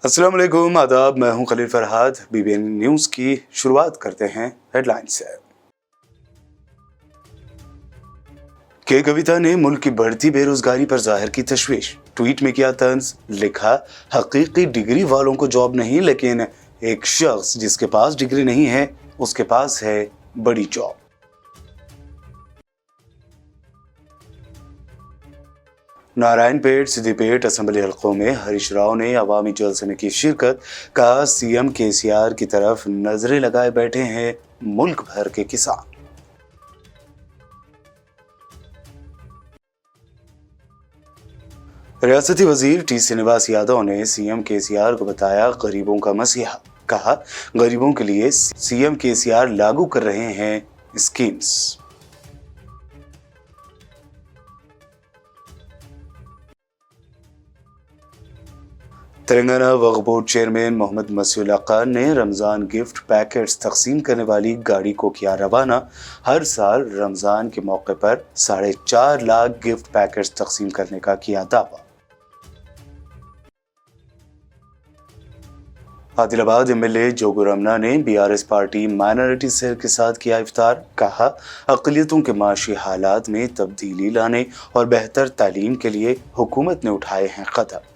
अस्सलाम वालेकुम, आदाब। मैं हूं खलील फरहाद। बीबीएन न्यूज़ की शुरुआत करते हैं हेडलाइन से। के कविता ने मुल्क की बढ़ती बेरोजगारी पर जाहिर की तशवीश। ट्वीट में किया तंज, लिखा हकीकी डिग्री वालों को जॉब नहीं, लेकिन एक शख्स जिसके पास डिग्री नहीं है उसके पास है बड़ी जॉब। नारायणपेट, सिद्दीपेट असेंबली हलकों में हरीश राव ने अवामी जलसे में की शिरकत। कहा, सीएम केसीआर की तरफ नजरें लगाए बैठे हैं मुल्क भर के किसान। रियासती वजीर टी श्रीनिवास यादव ने सीएम केसीआर को बताया गरीबों का मसीहा। कहा, गरीबों के लिए सीएम केसीआर लागू कर रहे हैं schemes. Telangana Waqf board chairman Mohammad Masiullah Khan ने रमजान गिफ्ट पैकेट्स तकसीम करने वाली गाड़ी को किया रवाना। हर साल रमजान के मौके पर 4.5 लाख गिफ्ट पैकेट्स तकसीम करने का किया दावा। आदिलाबाद एमएलए जोगू रमना ने बीआरएस पार्टी माइनॉरिटी सेल के साथ किया इफ्तार। कहा, अक़लियतों के माशी हालात में तब्दीली लाने और बेहतर तालीम के लिए हुकूमत ने उठाए हैं कदम।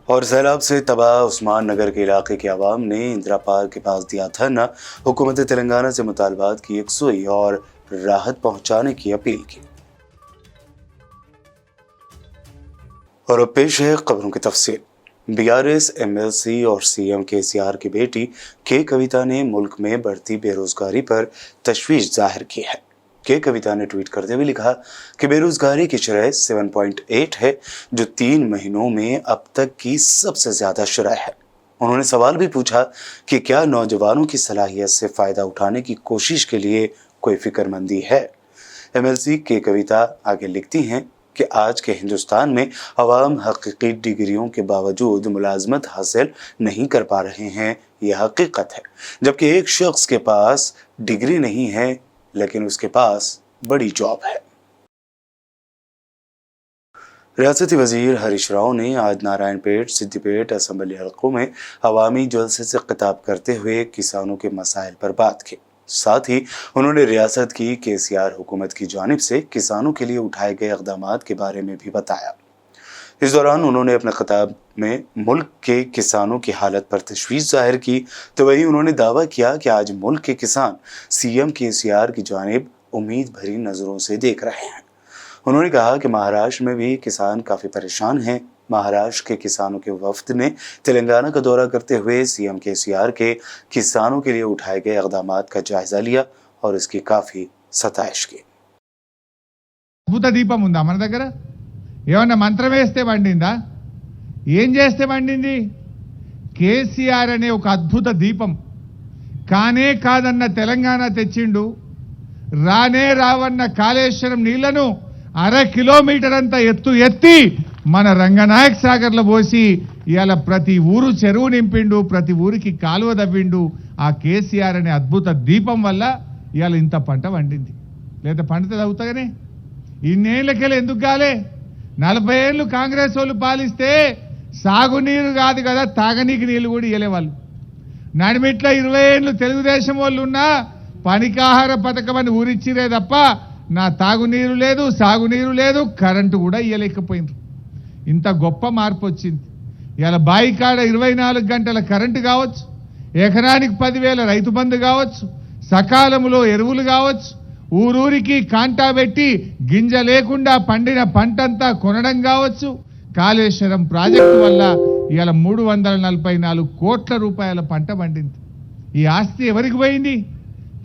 और सैलाब से तबाह उस्मान नगर के इलाके के अवाम ने इंदिरा पार्क के पास दिया धरना। हुकूमत तेलंगाना से मुतालबात की यकसुई और राहत पहुंचाने की अपील की। और अब पेश है खबरों की तफसील। बीआरएस एमएलसी और सीएम केसीआर की बेटी के कविता ने मुल्क में बढ़ती बेरोजगारी पर तशवीश जाहिर की है। के कविता ने ट्वीट करते हुए लिखा कि बेरोजगारी की शरह 7.8 है, जो 3 महीनों में अब तक की सबसे ज्यादा शरह है। उन्होंने सवाल भी पूछा कि क्या नौजवानों की सलाहियत से फायदा उठाने की कोशिश के लिए कोई फिक्रमंदी है। एमएलसी के कविता आगे लिखती हैं कि आज के हिंदुस्तान में अवाम हकीकी डिग्रियों के बावजूद मुलाजमत हासिल नहीं कर पा रहे हैं, यह हकीकत है। जबकि एक शख्स के पास डिग्री नहीं है लेकिन उसके पास बड़ी जॉब है। रियासती वजीर हरीश राव ने आज नारायणपेट, सिद्दीपेट असेंबली हलकों में अवामी जलसे से खिताब करते हुए किसानों के मसाइल पर बात की। साथ ही उन्होंने रियासत की केसीआर हुकूमत की जानिब से किसानों के लिए उठाए गए इक़दामात के बारे में भी बताया। इस दौरान उन्होंने अपने खिताब में मुल्क के किसानों की हालत पर तशवीश जाहिर की, तो वहीं उन्होंने दावा किया कि आज मुल्क के किसान सीएम केसीआर की जानिब उम्मीद भरी नज़रों से देख रहे हैं। उन्होंने कहा कि महाराष्ट्र में भी किसान काफ़ी परेशान हैं। महाराष्ट्र के किसानों के वफ्द ने तेलंगाना का दौरा करते हुए सीएम केसीआर के किसानों के लिए उठाए गए इक़दामात का जायजा लिया और इसकी काफ़ी सताइश की। ఏమన్నా మంత్రం వేస్తే పండిందా? ఏం చేస్తే పండింది? కేసీఆర్ అనే ఒక అద్భుత దీపం కానే కాదన్న తెలంగాణ తెచ్చిండు. రానే రావన్న కాళేశ్వరం నీళ్లను 1/2 కిలోమీటర్ అంత ఎత్తి మన రంగనాయక్ సాగర్లో పోసి ఇయాల ప్రతి ఊరు చెరువు నింపిండు, ప్రతి ఊరికి కాలువ దవ్విండు. ఆ కేసీఆర్ అనే అద్భుత దీపం వల్ల ఇయాల ఇంత పంట పండింది. లేదా పండితే అవుతాగానే ఇన్నేళ్ళకెళ్ళి ఎందుకు గాలే? 40 ఏళ్ళు కాంగ్రెస్ వాళ్ళు పాలిస్తే సాగునీరు కాదు కదా, తాగనీకి నీళ్లు కూడా ఇయ్యలేవాళ్ళు. నడిమిట్ల 20 ఏళ్ళు తెలుగుదేశం వాళ్ళు ఉన్నా పనికాహార పథకం అని ఊరిచ్చిరే తప్ప నా తాగునీరు లేదు, సాగునీరు లేదు, కరెంటు కూడా ఇయ్యలేకపోయినారు. ఇంత గొప్ప మార్పు వచ్చింది. ఇవాళ బాయికాడ 24 గంటల కరెంటు కావచ్చు, ఎకరానికి 10,000 రైతు బంధు కావచ్చు, సకాలంలో ఎరువులు కావచ్చు, ఊరూరికి కాంటా పెట్టి గింజ లేకుండా పండిన పంటంతా కొనడం కావచ్చు. కాళేశ్వరం ప్రాజెక్టు వల్ల ఇవాళ 344 కోట్ల రూపాయల పంట పండింది. ఈ ఆస్తి ఎవరికి పోయింది?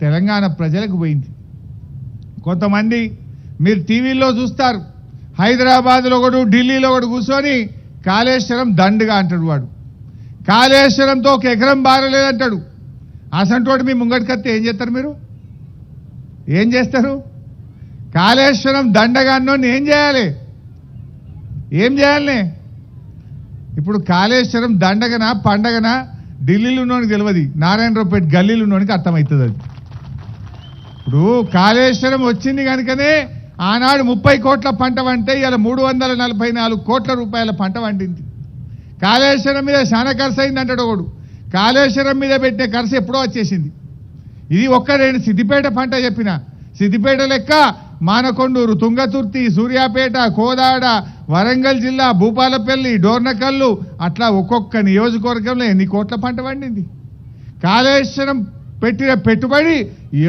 తెలంగాణ ప్రజలకు పోయింది. కొంతమంది మీరు టీవీలో చూస్తారు, హైదరాబాద్లో ఒకడు, ఢిల్లీలో ఒకడు కూర్చొని కాళేశ్వరం దండుగా అంటాడు. వాడు కాళేశ్వరంతో 1 ఎకరం బారలేదంటాడు. అసంటోటి మీ ముంగటికత్తే ఏం చేస్తారు? మీరు ఏం చేస్తారు? కాళేశ్వరం దండగాన్నోని ఏం చేయాలి? ఏం చేయాలి? ఇప్పుడు కాళేశ్వరం దండగనా పండగనా ఢిల్లీలో ఉన్నోనికి తెలియదు, నారాయణరావుపేట గల్లీలో ఉన్నోనికి అర్థమవుతుంది. అది ఇప్పుడు కాళేశ్వరం వచ్చింది కనుకనే ఆనాడు 30 కోట్ల పంట పంటే ఇలా 344 కోట్ల రూపాయల పంట పండింది. కాళేశ్వరం మీద చాలా ఖర్చు అయింది అంటాడు ఒకడు. కాళేశ్వరం మీద పెట్టే ఖర్చు ఎప్పుడో వచ్చేసింది. ఇది ఒక్కరేంటి సిద్దిపేట పంట చెప్పిన సిద్దిపేట లెక్క మానకొండూరు, తుంగతుర్తి, సూర్యాపేట, కోదాడ, వరంగల్ జిల్లా, భూపాలపల్లి, డోర్నకల్లు అట్లా ఒక్కొక్క నియోజకవర్గంలో ఎన్ని కోట్ల పంట పండింది. కాళేశ్వరం పెట్టిన పెట్టుబడి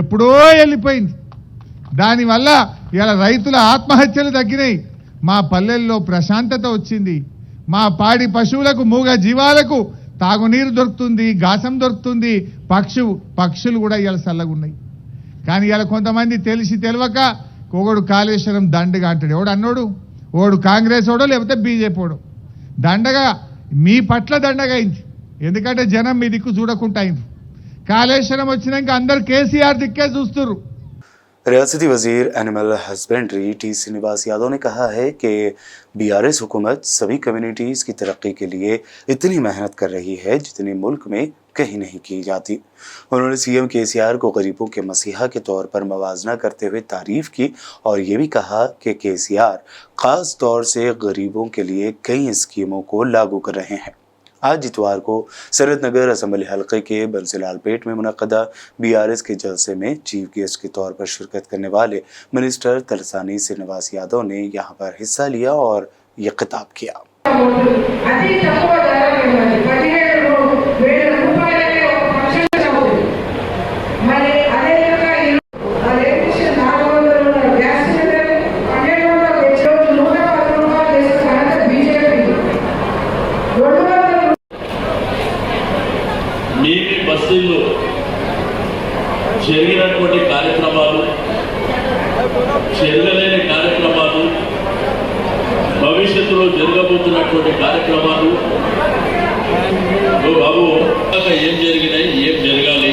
ఎప్పుడో వెళ్ళిపోయింది. దానివల్ల ఇలా రైతుల ఆత్మహత్యలు తగ్గినాయి. మా పల్లెల్లో ప్రశాంతత వచ్చింది. మా పాడి పశువులకు, మూగ జీవాలకు తాగునీరు దొరుకుతుంది, గాసం దొరుకుతుంది, పక్షులు కూడా ఇలా చల్లగున్నాయి. కానీ ఇలా కొంతమంది తెలిసి తెలియక ఒకడు కాళేశ్వరం దండగా అంటాడు. ఎవడు అన్నోడు? ఓడు కాంగ్రెస్ ఓడో లేకపోతే బీజేపీ ఓడో. దండగా మీ పట్ల దండగా అయింది. ఎందుకంటే జనం మీ దిక్కు చూడకుండా అయింది. కాళేశ్వరం వచ్చినాక అందరు కేసీఆర్ దిక్కే చూస్తున్నారు. रियासती वजीर animal husbandry T Srinivas Yadav ने कहा है कि बीआरएस हुकूमत सभी कम्युनिटीज़ की तरक्की के लिए इतनी मेहनत कर रही है जितनी मुल्क में कहीं नहीं की जाती। उन्होंने सीएम केसीआर को गरीबों के मसीहा के तौर पर मवाजना करते हुए तारीफ की और ये भी कहा कि केसीआर खास तौर से गरीबों के लिए कई स्कीमों को लागू कर रहे हैं। आज इतवार को सरहद नगर असम्बली हल्के के बंसीलालपेट में मुनक्कदा बीआरएस के जलसे में चीफ गेस्ट के तौर पर शिरकत करने वाले मिनिस्टर तलसानी श्रीनिवास यादव ने यहाँ पर हिस्सा लिया और ये खिताब किया। బస్తీల్లో జరిగినటువంటి కార్యక్రమాలు, జరగలేని కార్యక్రమాలు, భవిష్యత్తులో జరగబోతున్నటువంటి కార్యక్రమాలు బాబు ఏం జరిగినాయి, ఏం జరగాలి.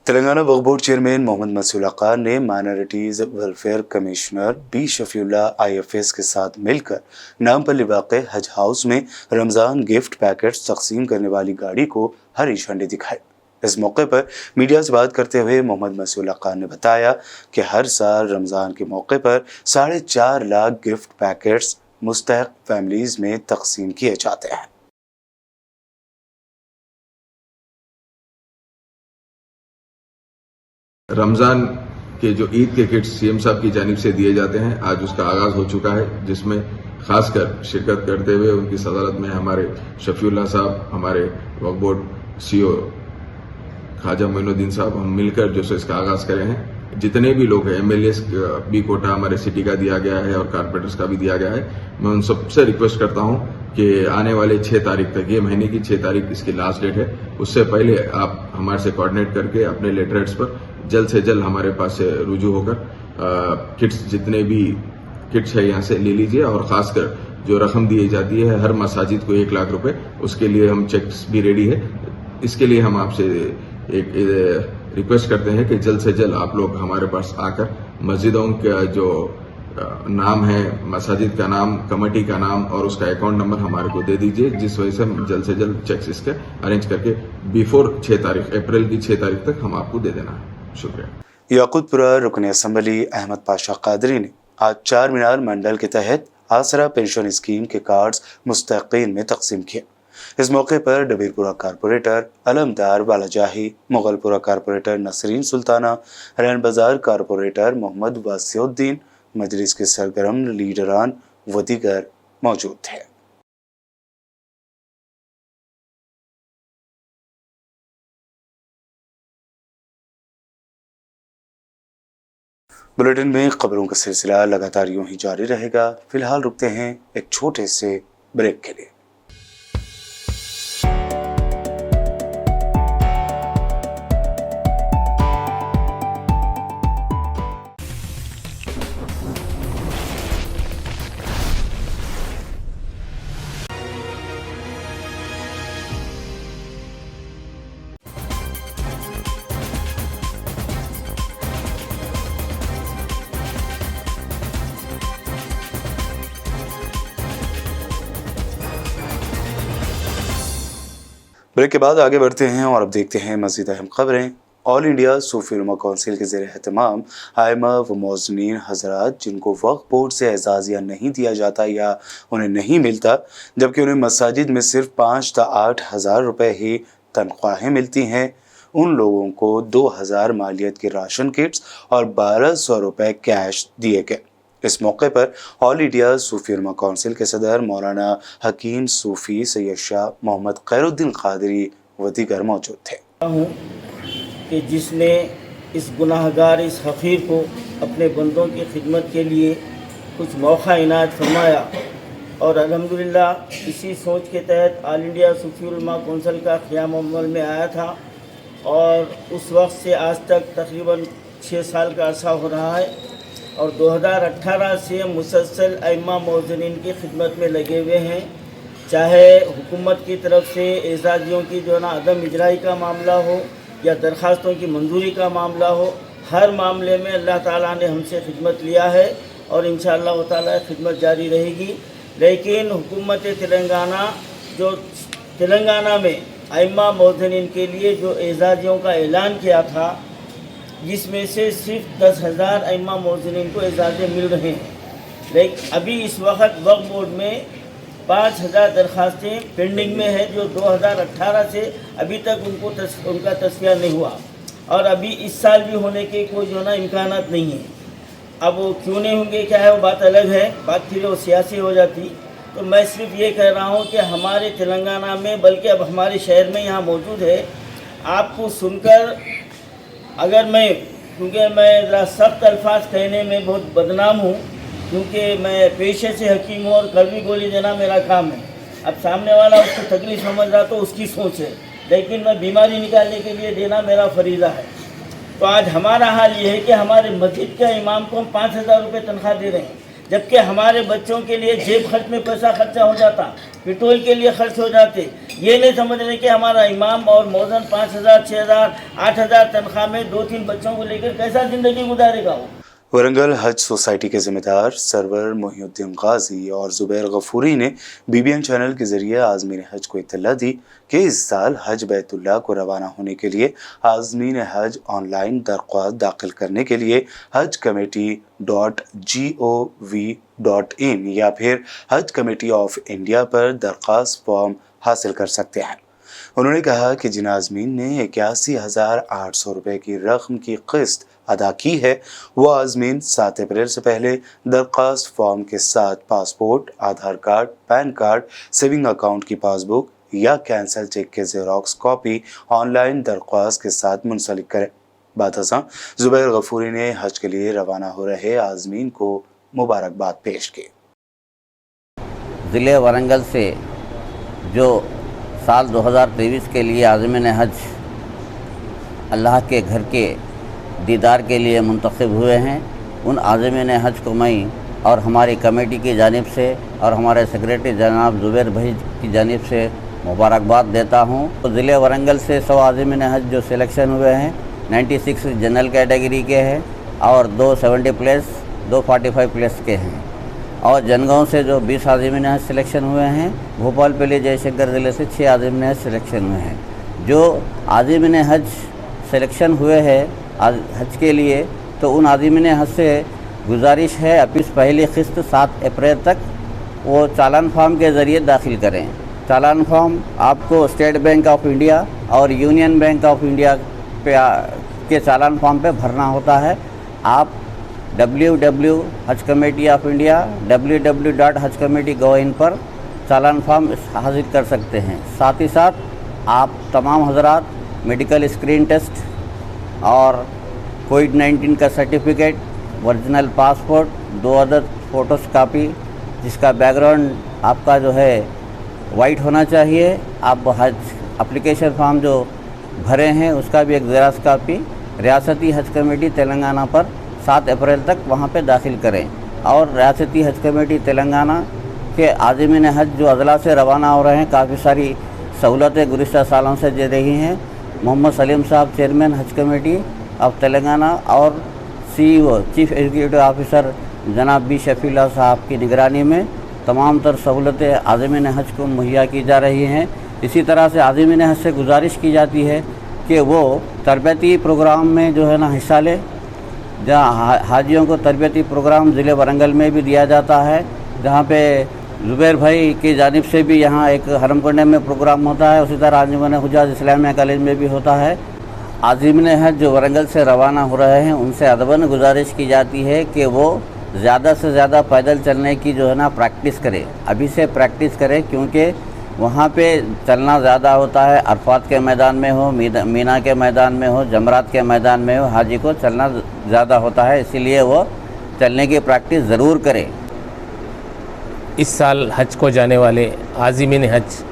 तेलंगाना वक्फ बोर्ड चेयरमैन मोहम्मद मसूल खान ने minorities welfare commissioner B Shafiullah IFS के साथ मिलकर नामपल्ली वाक़े हज हाउस में रमज़ान गिफ्ट पैकेट्स तकसीम करने वाली गाड़ी को हरी झंडी दिखाई। इस मौके पर मीडिया से बात करते हुए मोहम्मद मसूल खान ने बताया कि हर साल रमज़ान के मौके पर 4.5 लाख गिफ्ट पैकेट्स मुस्तहक़ फैमिलीज़ में तकसीम किए जाते हैं। रमज़ान के जो ईद के किट्स सीएम साहब की जानिब से दिए जाते हैं, आज उसका आगाज हो चुका है, जिसमें खासकर शिरकत करते हुए उनकी सदारत में हमारे शफीउल्लाह साहब, हमारे वक्फ बोर्ड CEO ख्वाजा मोइनुद्दीन साहब, हम मिलकर जो है इसका आगाज करे हैं। जितने भी लोग हैं, MLAs भी कोटा हमारे सिटी का दिया गया है और कारपोरेटर्स का भी दिया गया है। मैं उन सबसे रिक्वेस्ट करता हूं कि आने वाले 6 तारीख तक, ये महीने की 6 तारीख इसकी लास्ट डेट है, उससे पहले आप हमारे से कोऑर्डिनेट करके अपने लेटरहेड्स पर जल्द से जल्द हमारे पास से रुजू होकर किट्स, जितने भी किट्स है यहाँ से ले लीजिए। और खासकर जो रकम दी जाती है हर मसाजिद को 1 लाख रुपए, उसके लिए हम चेक्स भी रेडी है। इसके लिए हम आपसे एक रिक्वेस्ट करते हैं कि जल्द से जल्द आप लोग हमारे पास आकर मस्जिदों का जो नाम है, मसाजिद का नाम, कमेटी का नाम और उसका अकाउंट नंबर हमारे को दे दीजिए, जिस वजह से हम जल्द से जल्द चेक्स इसके अरेंज करके बिफोर 6 तारीख, अप्रैल की 6 तारीख तक हम आपको दे देना है। शुक्रिया। याकूतपुरा रुकन असम्बली अहमद पाशा कादरी ने आज 4 मीनार मंडल के तहत आसरा पेंशन स्कीम के कार्ड्स मुस्तहक़ीन में तकसीम किए। इस मौके पर डबीरपुरा कारपोरेटर अलमदार बालाजाही, मुगलपुरा कारपोरेटर नसरीन सुल्ताना, रैन बाजार कारपोरेटर मोहम्मद वासिउद्दीन, मजलिस के सरगर्म लीडरान व दीगर मौजूद थे। बुलेटिन में खबरों का सिलसिला लगातार यूं ही जारी रहेगा। फिलहाल रुकते हैं एक छोटे से ब्रेक के लिए। ब्रेक के बाद आगे बढ़ते हैं और अब देखते हैं मज़ीद अहम खबरें ऑल इंडिया सूफी उलमा कौंसिल के ज़ेर एहतमाम आइमा व मौज़नीन हज़रात जिनको वक्फ बोर्ड से एजाज़िया नहीं दिया जाता या उन्हें नहीं मिलता, जबकि उन्हें मसाजिद में सिर्फ 5 से 8 हज़ार रुपये ही तनख्वाहें मिलती हैं, उन लोगों को 2000 मालियत के राशन किट्स और 1200 रुपये कैश दिए गए। इस मौके पर ऑल इंडिया सूफी उलमा कौंसिल के सदर मौलाना हकीम सूफी सैयद शाह मोहम्मद खैरुद्दीन कादरी व दीगर मौजूद थे। कि जिसने इस गुनाहगार इस हक़ीर को अपने बंदों की खिदमत के लिए कुछ मौका इनायत फरमाया और अल्हम्दुलिल्लाह इसी सोच के तहत ऑल इंडिया सूफी उलमा कौंसिल का क़याम अमल में आया था और उस वक्त से आज तक तकरीबन 6 साल का अरसा हो रहा है और 2018 से मुसलसल अइम्मा मौज़नीन की खिदमत में लगे हुए हैं। चाहे हुकूमत की तरफ से एजाज़ियों की जो ना अदम इजराई का मामला हो या दरख्वास्तों की मंजूरी का मामला हो, हर मामले में अल्लाह ताला ने हमसे खिदमत लिया है और इंशाअल्लाह ताला खिदमत जारी रहेगी। लेकिन हुकूमत तेलंगाना जो तेलंगाना में अइम्मा मौज़नीन के लिए जो एजाज़ियों का ऐलान किया था, जिसमें से सिर्फ 10,000 अइम्मा मौज़नीन को एजाज़े मिल रहे हैं, लेकिन अभी इस वक्त वक्फ बोर्ड में 5,000 दरख्वास्तें पेंडिंग में है जो 2018 से अभी तक उनका तस्वीर नहीं हुआ और अभी इस साल भी होने के कोई जो ना इम्कानात नहीं है। अब वो क्यों नहीं होंगे क्या है वो बात अलग है, बात फिर वो सियासी हो जाती। तो मैं सिर्फ ये कह रहा हूँ कि हमारे तेलंगाना में बल्कि अब हमारे शहर में यहाँ मौजूद है, आपको सुनकर अगर क्योंकि मैं ज़रा सख्त अल्फाज कहने में बहुत बदनाम हूँ क्योंकि मैं पेशे से हकीम हूँ और कड़वी गोली देना मेरा काम है। अब सामने वाला उसको तकलीफ समझ रहा तो उसकी सोच है, लेकिन मैं बीमारी निकालने के लिए देना मेरा फरीज़ा है। तो आज हमारा हाल ये है कि हमारे मस्जिद के इमाम को हम 5,000 रुपये तनख्वाह दे रहे हैं, जबकि हमारे बच्चों के लिए जेब खर्च में पैसा खर्चा हो जाता, पेट्रोल के लिए खर्च हो जाते। ये नहीं समझ रहे कि हमारा इमाम और मौज़न 5,000, 6,000, 8,000 तनख्वाह में 2-3 बच्चों को लेकर कैसा ज़िंदगी गुजारेगा वो। वरंगल हज सोसाइटी के जिम्मेदार सरवर मोहिउद्दीन गाजी और जुबैर गफूरी ने BBN चैनल के जरिए आज़मीन हज को इत्तला दी कि इस साल हज बैतुल्लाह को रवाना होने के लिए आज़मीन हज ऑनलाइन दरख्वास्त दाखिल करने के लिए हज कमेटी.gov.in या फिर हज कमेटी ऑफ इंडिया पर दरख्वास्त फॉर्म हासिल कर सकते हैं। उन्होंने कहा कि जिन आज़मीन ने 81,800 रुपये की रकम की किस्त अदा की है, वो आज़मीन 7 अप्रैल से पहले दरख्वास्त फॉर्म के साथ passport, Aadhaar card, PAN card, saving account की पासबुक या कैंसल चेक के ज़ेरॉक्स कॉपी ऑनलाइन दरख्वास्त के साथ मुंसलिक करें। बादशाह जुबैर गफूरी ने हज के लिए रवाना हो रहे आज़मीन को मुबारकबाद पेश की। ज़िले वरंगल से जो साल 2023 के लिए आज़मीन हज अल्लाह के घर के दीदार के लिए मुंतखब हुए हैं, उन आज़मीन हज को मैं और हमारी कमेटी की जानिब से और हमारे सेक्रेटरी जनाब जुबैर भाई की जानिब से मुबारकबाद देता हूँ। तो ज़िले वरंगल से 100 आज़मीन हज जो सिलेक्शन हुए हैं, 96 जनरल कैटेगरी के हैं और 2 70 प्लस, 2 45 प्लस के हैं। और जनगांव से जो 20 आज़मीन हज सिलेक्शन हुए हैं, भोपाल पहले जयशंकर ज़िले से 6 आज़मीन हज सिलेक्शन हुए हैं। जो आज़मीन हज सिलेक्शन हुए हैं हज के लिए, तो उन आज़मीन हज से गुजारिश है अपनी पहली किस्त 7 अप्रैल तक वो चालान फॉर्म के ज़रिए दाखिल करें। चालान फॉर्म आपको स्टेट बैंक ऑफ इंडिया और यूनियन बैंक ऑफ इंडिया के चालान फॉर्म पे भरना होता है। आप www.hajcommittee.india www.hajcommittee.in पर चालान फॉर्म हासिल कर सकते हैं। साथ ही साथ आप तमाम हजरात मेडिकल स्क्रीन टेस्ट और कोविड-19 का सर्टिफिकेट, ओरिजिनल पासपोर्ट, 2 अदद फ़ोटोस कापी जिसका बैकग्राउंड आपका जो है वाइट होना चाहिए, आप हज एप्लीकेशन फॉर्म जो भरे हैं उसका भी एक ज़ेरॉक्स कापी रियासती हज कमेटी तेलंगाना पर 7 अप्रैल तक वहाँ पे दाखिल करें। और रियासती हज कमेटी तेलंगाना के आज़मीन हज जो अज़ला से रवाना हो रहे हैं, काफ़ी सारी सहूलतें गुज़िश्ता सालों से दे रही हैं। मोहम्मद सलीम साहब चेयरमैन हज कमेटी ऑफ तेलंगाना और CEO चीफ एग्जीक्यूटिव ऑफिसर जनाब बी शफीउल्लाह साहब की निगरानी में तमाम तर सहूलतें आज़मीन हज को मुहैया की जा रही हैं। इसी तरह से आज़मीन हज से गुजारिश की जाती है कि वो तरबियती प्रोग्राम में जो है ना हिस्सा ले। जहाँ हाजियों को तरबियती प्रोग्राम ज़िले वारंगल में भी दिया जाता है, जहाँ पे ज़ुबैर भाई की जानिब से भी यहाँ एक हरमकुंडे में प्रोग्राम होता है, उसी तरह अंजुमन हुजाज इस्लामिया कॉलेज में भी होता है। आज़मीन हज जो वारंगल से रवाना हो रहे हैं उनसे अदबन गुजारिश की जाती है कि वो ज़्यादा से ज़्यादा पैदल चलने की जो है ना प्रैक्टिस करें, अभी से प्रैक्टिस करें, क्योंकि वहाँ पे चलना ज़्यादा होता है। अरफात के मैदान में हो, मीना के मैदान में हो, जमरात के मैदान में हो, हाजी को चलना ज़्यादा होता है, इसीलिए वो चलने की प्रैक्टिस ज़रूर करें। इस साल हज को जाने वाले आज़मीन हज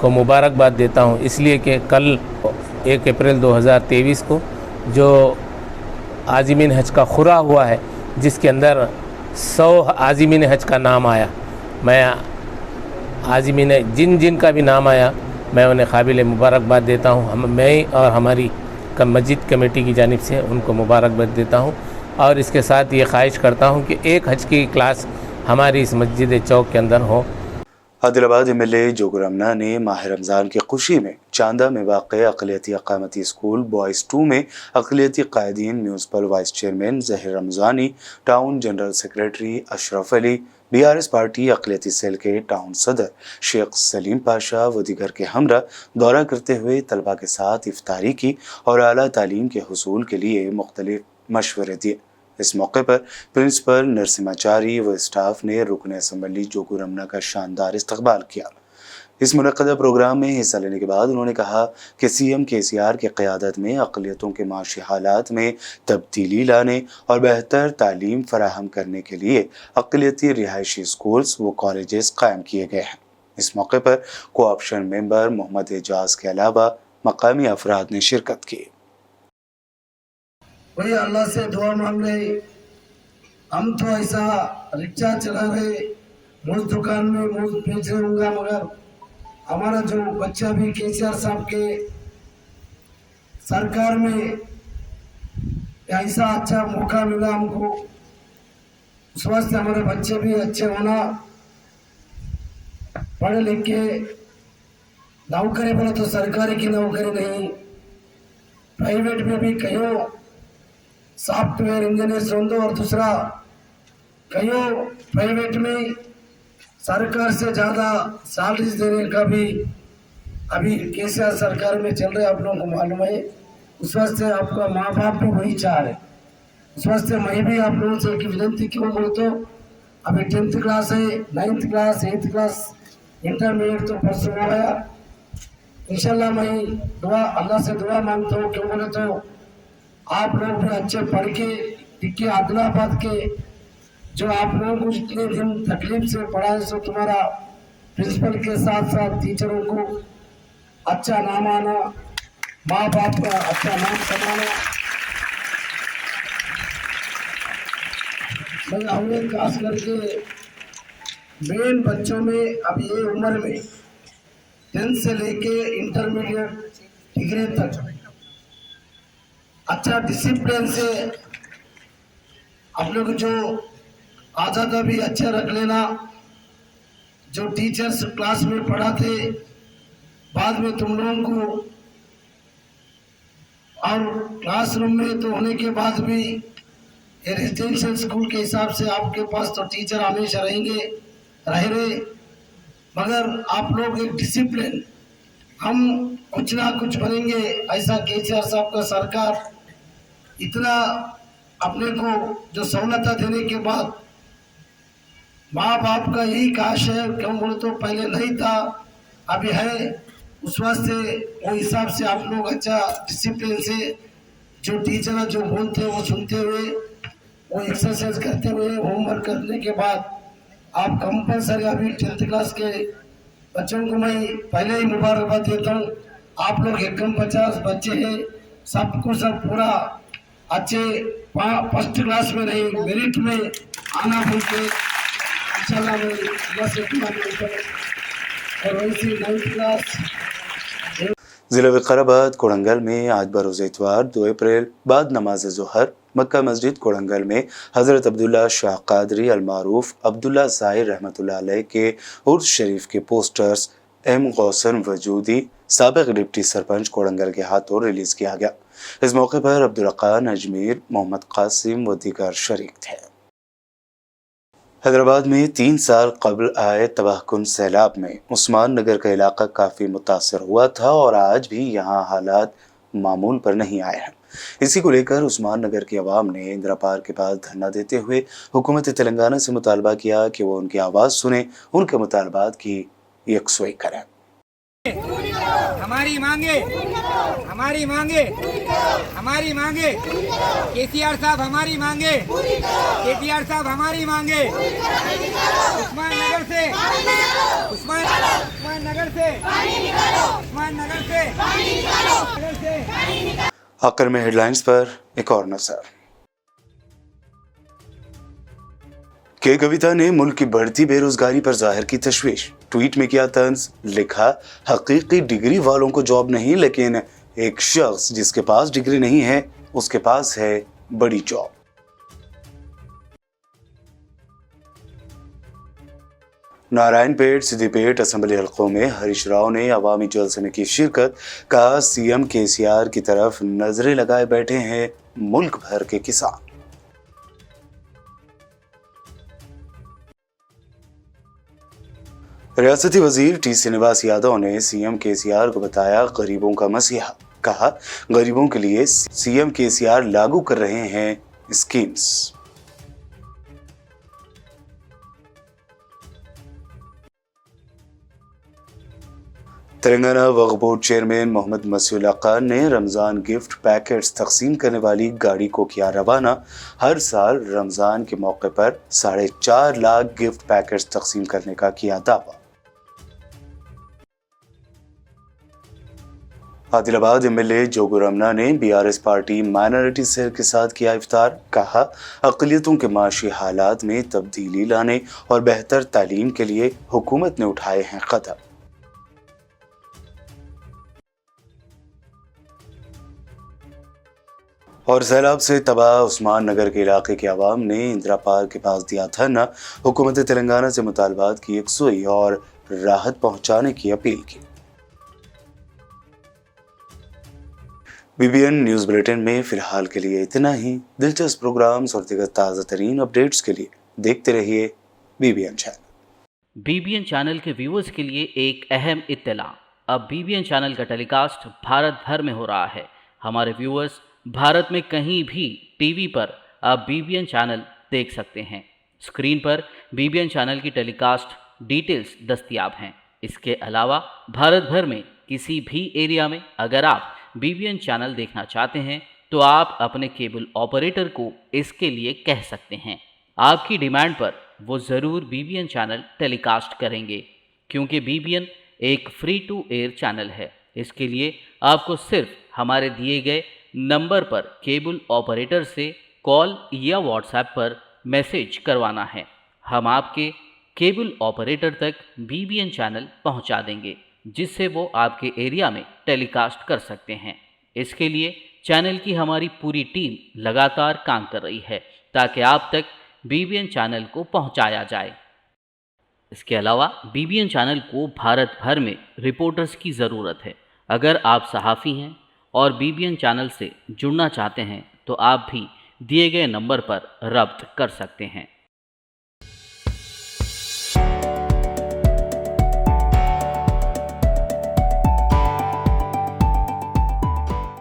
को मुबारकबाद देता हूँ, इसलिए कि कल 1 अप्रैल 2023 को जो आज़मीन हज का खुरा हुआ है, जिसके अंदर 100 आज़मीन हज का नाम आया, मैं आज़मीन जिन जिन का भी नाम आया मैं उन्हें काबिल मुबारकबाद देता हूँ। मैं और हमारी मस्जिद कमेटी की जानिब से उनको मुबारकबाद देता हूँ और इसके साथ ये ख्वाहिश करता हूँ कि एक हज की क्लास हमारी इस मस्जिद चौक के अंदर हो। आदिलाबाद एमएलए जोगुर रमना ने माह रमज़ान की खुशी में चांदा में वाक़ अक़लियती अक़ामती स्कूल बॉयज़ 2 में अक़लियती क़ायदीन, municipal vice chairman Zaheer Ramzani, town general secretary Ashraf Ali, BRS party अक़लियती सेल के टाउन सदर शेख सलीम पाशा व दीगर के हमरा दौरा करते हुए तलबा के साथ इफ्तारी की और आला तालीम के हुसूल के लिए मुख्तलिफ मशवरे दिए। इस मौके पर प्रिंसिपल नरसिम्हाचारी व स्टाफ ने रुकन असम्बली जोगुर रमना का शानदार इस्तकबाल किया। इस मुनक़्क़दा प्रोग्राम में हिस्सा लेने के बाद उन्होंने कहा कि CM KCR की क़यादत में अक़लियतों के माशी हालात में तब्दीली लाने और बेहतर तालीम फराहम करने के लिए अक़लियती रिहायशी स्कूल्स व कॉलेजेस कायम किए गए हैं। इस मौके पर कोऑप्शन मेंबर मोहम्मद एजाज के अलावा मकामी अफराद ने शिरकत की। वही अल्लाह से दुआ मांग रहे, हम तो ऐसा रिक्शा चला रहे, मुझ दुकान में मुझ बेच रहूँगा, मगर हमारा जो बच्चा भी KCR साहब के सरकार में ऐसा अच्छा मौका मिला हमको, उस वास्ते हमारे बच्चे भी अच्छे होना, पढ़े लिख के नौकरी बोले तो सरकारी की नौकरी नहीं, प्राइवेट में भी कहीं सॉफ्टवेयर इंजीनियर होंगे और दूसरा कहीं प्राइवेट में सरकार से ज़्यादा सैलरीज देने का भी अभी KCR सरकार में चल रहे, आप लोगों को मालूम है। उस वास्ते आपका माँ बाप भी वही चाह रहे, उस वास्ते मैं भी आप लोगों से एक विनती क्यों बोले तो अभी 10th क्लास है, 9th class, 8th class, intermediate तो परसों हो गया। इंशाल्लाह मैं दुआ अल्लाह से दुआ मांगता हूँ, क्यों बोले तो आप लोग भी अच्छे पढ़ के लिख के आदिलाबाद के जो आप लोगों को इतने दिन तकलीफ से पढ़ाए, सो तुम्हारा प्रिंसिपल के साथ साथ टीचरों को अच्छा नाम आना, माँ बाप का अच्छा नाम कमाना। मैं हमने खास करके मेन बच्चों में अब ये उम्र में 10th से लेके इंटरमीडिएट डिग्री तक अच्छा डिसिप्लिन से आप लोग जो आज़ादा भी अच्छा रख लेना। जो टीचर्स क्लास में पढ़ाते बाद में तुम लोगों को, और क्लासरूम में तो होने के बाद भी ये रेजिडेंशियल स्कूल के हिसाब से आपके पास तो टीचर हमेशा रहेंगे रहे, मगर आप लोग एक डिसिप्लिन, हम कुछ ना कुछ बनेंगे ऐसा KCR साहब का सरकार इतना अपने को जो सहूलत देने के बाद माँ बाप का यही काश है, क्यों बोले तो पहले नहीं था अभी है, उस वास्ते वो हिसाब से आप लोग अच्छा डिसिप्लिन से जो टीचर जो बोलते हैं वो सुनते हुए, वो एक्सरसाइज करते हुए, होमवर्क करने के बाद आप कंपलसरी अभी 10th क्लास के बच्चों को मैं पहले ही मुबारकबाद देता हूँ। आप लोग एकदम 50 बच्चे हैं, सबको सब पूरा अच्छे फर्स्ट क्लास में नहीं मेरिट में आना बोल के इंशाल्लाह मैं और वैसे 9th क्लास। ज़िला विकाराबाद कोड़ंगल में आज बरोज़ इतवार 2 अप्रैल बाद नमाज ज़ोहर मक्का मस्जिद कोड़ंगल में हज़रत अब्दुल्ला शाह क़ादरी अलमारूफ अब्दुल्ला ज़ाहिर रहमतुल्लाह अलैह के उर्स शरीफ के पोस्टर्स एम गौसन वजूदी साबिक डिप्टी सरपंच कोड़ंगल के हाथों रिलीज किया गया। इस मौके पर अब्दुल अजमीर, मोहम्मद कासिम व दीगर शरीक थे। हैदराबाद में 3 साल कबल आए तबाहकुन सैलाब में उस्मान नगर का इलाका काफी मुतासर हुआ था और आज भी यहाँ हालात मामूल पर नहीं आए हैं। इसी को लेकर उस्मान नगर की आवाम ने इंदिरा पार्क के पास धरना देते हुए हुकूमत तेलंगाना से मुतालबा किया कि वो उनकी आवाज सुने, उनके मुतालबात की यकसुई करें। हमारी मांगे केसीआर साहब, हमारी मांगे केसीआर साहब, हमारी मांगे उस्मान नगर से। आखिर में हेडलाइंस पर एक और नजर। के कविता ने मुल्क की बढ़ती बेरोजगारी पर जाहिर की तशवीश। ट्वीट में किया तंज, लिखा हकीकी डिग्री वालों को जॉब नहीं, लेकिन एक शख्स जिसके पास डिग्री नहीं है उसके पास है बड़ी जॉब। नारायणपेट, सिद्दीपेट असेंबली हलकों में हरीश राव ने अवामी जलसे में की शिरकत। कहा सीएम केसीआर की तरफ नजरें लगाए बैठे हैं मुल्क भर के किसान। रियासती वजीर टी श्रीनिवास यादव ने सीएम केसीआर को बताया गरीबों का मसीहा। कहा गरीबों के लिए सीएम केसीआर लागू कर रहे हैं schemes. Telangana Waqf board chairman Mohammad Masiullah Khan ने रमजान गिफ्ट पैकेट्स तकसीम करने वाली गाड़ी को किया रवाना। हर साल रमजान के मौके पर 4.5 लाख गिफ्ट पैकेट्स तकसीम करने का किया दावा। आदिलाबाद एमएलए जोगू रमना ने बीआरएस पार्टी माइनॉरिटी सेल के साथ किया इफ्तार। कहा अक़लियतों के माशी हालात में तब्दीली लाने और बेहतर तालीम के लिए हुकूमत ने उठाए हैं कदम। और सैलाब से तबाह उस्मान नगर के इलाके के अवाम ने इंदिरा पार्क के पास दिया धरना। हुकूमत तेलंगाना से मुतालबात की यकसुई और राहत पहुंचाने की अपील की। बीबीएन न्यूज बुलेटिन में फिलहाल के लिए इतना ही। दिलचस्प प्रोग्राम्स और दीगर ताज़ा तरीन अपडेट्स के लिए देखते रहिए बीबीएन चैनल। बीबीएन चैनल के व्यूअर्स के लिए एक अहम इत्तला। अब बीबीएन चैनल का टेलीकास्ट भारत भर में हो रहा है। हमारे व्यूअर्स भारत में कहीं भी टीवी पर आप बीबीएन चैनल देख सकते हैं। स्क्रीन पर बीबीएन चैनल की टेलीकास्ट डिटेल्स दस्तयाब हैं। इसके अलावा भारत भर में किसी भी एरिया में अगर आप बीबीएन चैनल देखना चाहते हैं तो आप अपने केबल ऑपरेटर को इसके लिए कह सकते हैं। आपकी डिमांड पर वो ज़रूर बीबीएन चैनल टेलीकास्ट करेंगे, क्योंकि बीबीएन एक फ्री टू एयर चैनल है। इसके लिए आपको सिर्फ हमारे दिए गए नंबर पर केबल ऑपरेटर से कॉल या व्हाट्सएप पर मैसेज करवाना है। हम आपके केबल ऑपरेटर तक बीबीएन चैनल पहुंचा देंगे, जिससे वो आपके एरिया में टेलीकास्ट कर सकते हैं। इसके लिए चैनल की हमारी पूरी टीम लगातार काम कर रही है ताकि आप तक बीबीएन चैनल को पहुंचाया जाए। इसके अलावा बीबीएन चैनल को भारत भर में रिपोर्टर्स की ज़रूरत है। अगर आप सहाफ़ी हैं और बीबीएन चैनल से जुड़ना चाहते हैं तो आप भी दिए गए नंबर पर रब्त कर सकते हैं।